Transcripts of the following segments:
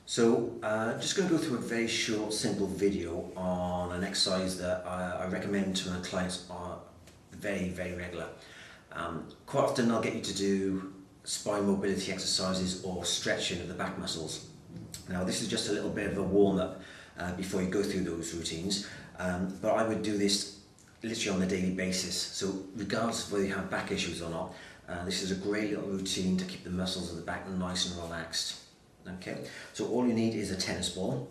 So just going to go through a very short, simple video on an exercise that I recommend to my clients are very, very regular. Quite often I'll get you to do spine mobility exercises or stretching of the back muscles. Now this is just a little bit of a warm-up before you go through those routines, but I would do this literally on a daily basis. So regardless of whether you have back issues or not, this is a great little routine to keep the muscles of the back nice and relaxed. Okay, so all you need is a tennis ball.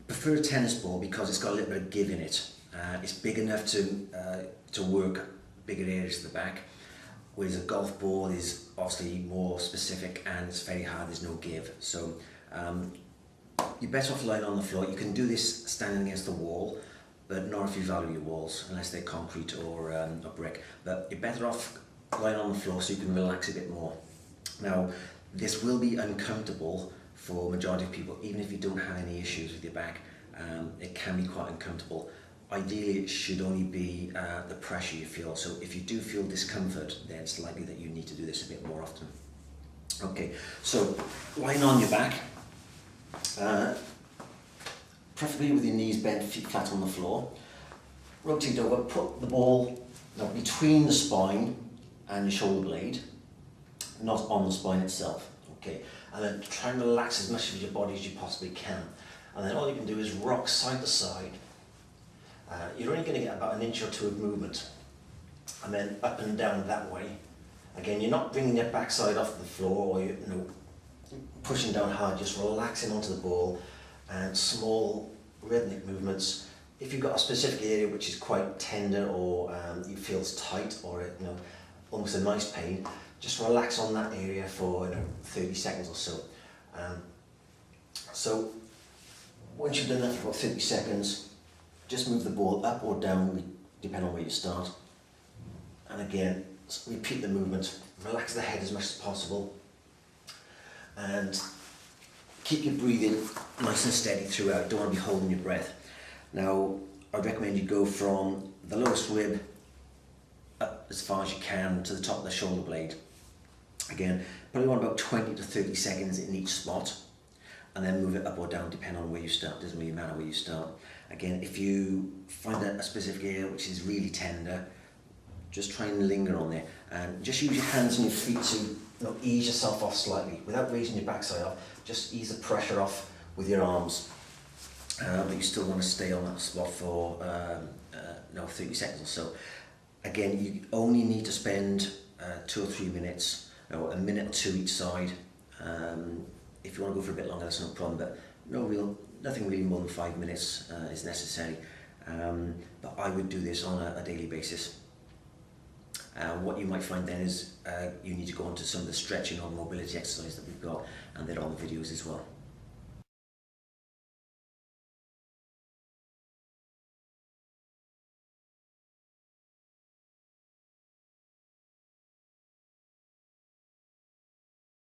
Prefer a tennis ball because it's got a little bit of give in it. It's big enough to work bigger areas of the back, whereas a golf ball is obviously more specific and it's very hard, there's no give. So you're better off lying on the floor. You can do this standing against the wall, but not if you value your walls, unless they're concrete or a brick. But you're better off lying on the floor so you can relax a bit more. Now, this will be uncomfortable for majority of people, even if you don't have any issues with your back. It can be quite uncomfortable. Ideally, it should only be the pressure you feel. So if you do feel discomfort, then it's likely that you need to do this a bit more often. Okay, so lying on your back, preferably with your knees bent, feet flat on the floor. Rotate over, put the ball between the spine and your shoulder blade, not on the spine itself. Okay, and then try and relax as much of your body as you possibly can. And then all you can do is rock side to side. You're only going to get about an inch or two of movement, and then up and down that way. Again, you're not bringing your backside off the floor or pushing down hard, just relaxing onto the ball and small rhythmic movements. If you've got a specific area which is quite tender or you feel tight or almost a nice pain, just relax on that area for 30 seconds or so. So once you've done that for about 30 seconds, just move the ball up or down, depending on where you start. And again, repeat the movement. Relax the head as much as possible. And keep your breathing nice and steady throughout. Don't want to be holding your breath. Now, I recommend you go from the lowest rib up as far as you can to the top of the shoulder blade. Again, probably want about 20 to 30 seconds in each spot, and then move it up or down depending on where you start. Doesn't really matter where you start. Again, if you find a specific area which is really tender, just try and linger on there, and just use your hands and your feet to ease yourself off slightly without raising your backside off. Just ease the pressure off with your arms, but you still want to stay on that spot for 30 seconds or so. Again, you only need to spend 2 or 3 minutes, or a minute or two each side. If you want to go for a bit longer, that's no problem, but nothing really more than 5 minutes is necessary. But I would do this on a daily basis. What you might find then is you need to go on to some of the stretching or mobility exercises that we've got, and they're on the videos as well.